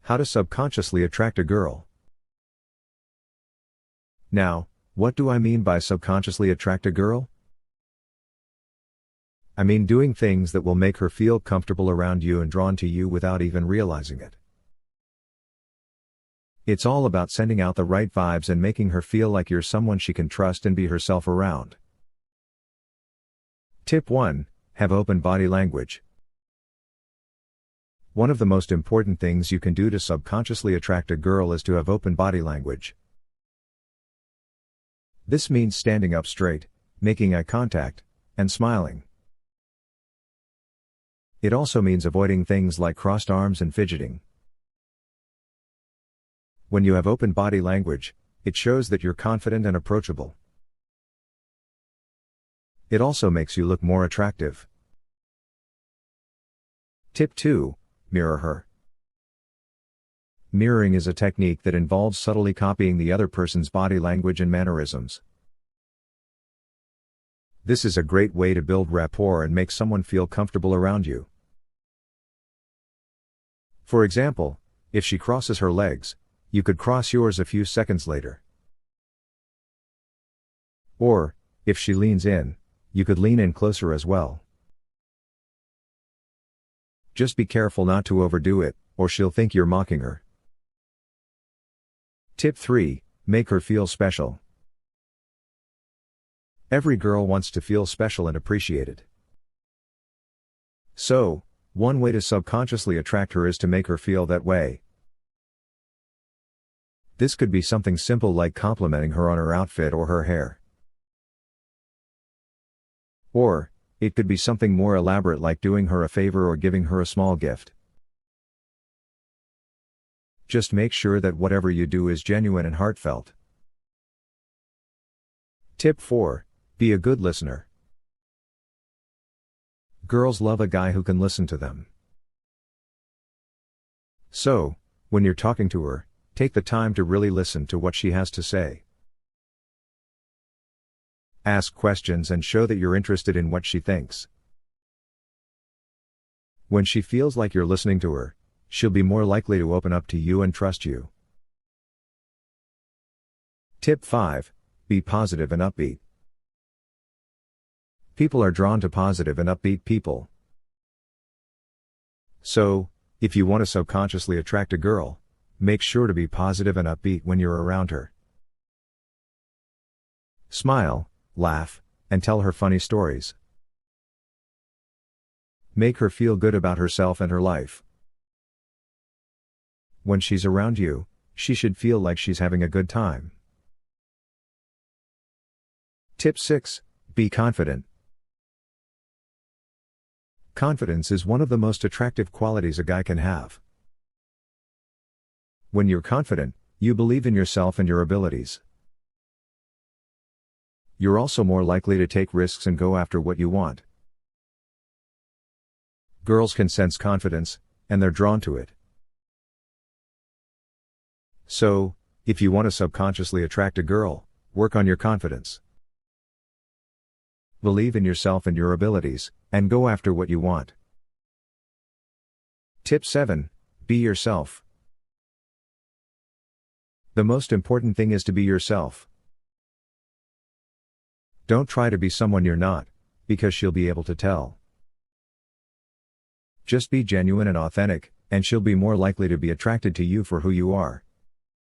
How to subconsciously attract a girl. Now, what do I mean by subconsciously attract a girl? I mean doing things that will make her feel comfortable around you and drawn to you without even realizing it. It's all about sending out the right vibes and making her feel like you're someone she can trust and be herself around. Tip 1. Have open body language. One of the most important things you can do to subconsciously attract a girl is to have open body language. This means standing up straight, making eye contact, and smiling. It also means avoiding things like crossed arms and fidgeting. When you have open body language, it shows that you're confident and approachable. It also makes you look more attractive. Tip 2. Mirror her. Mirroring is a technique that involves subtly copying the other person's body language and mannerisms. This is a great way to build rapport and make someone feel comfortable around you. For example, if she crosses her legs, you could cross yours a few seconds later. Or, if she leans in, you could lean in closer as well. Just be careful not to overdo it, or she'll think you're mocking her. Tip 3. Make her feel special. Every girl wants to feel special and appreciated. So, one way to subconsciously attract her is to make her feel that way. This could be something simple like complimenting her on her outfit or her hair. Or, it could be something more elaborate like doing her a favor or giving her a small gift. Just make sure that whatever you do is genuine and heartfelt. Tip 4. Be a good listener. Girls love a guy who can listen to them. So, when you're talking to her, take the time to really listen to what she has to say. Ask questions and show that you're interested in what she thinks. When she feels like you're listening to her, she'll be more likely to open up to you and trust you. Tip 5. Be positive and upbeat. People are drawn to positive and upbeat people. So, if you want to subconsciously attract a girl, make sure to be positive and upbeat when you're around her. Smile, laugh, and tell her funny stories. Make her feel good about herself and her life. When she's around you, she should feel like she's having a good time. Tip 6. Be confident. Confidence is one of the most attractive qualities a guy can have. When you're confident, you believe in yourself and your abilities. You're also more likely to take risks and go after what you want. Girls can sense confidence, and they're drawn to it. So, if you want to subconsciously attract a girl, work on your confidence. Believe in yourself and your abilities, and go after what you want. Tip 7. Be yourself. The most important thing is to be yourself. Don't try to be someone you're not, because she'll be able to tell. Just be genuine and authentic, and she'll be more likely to be attracted to you for who you are.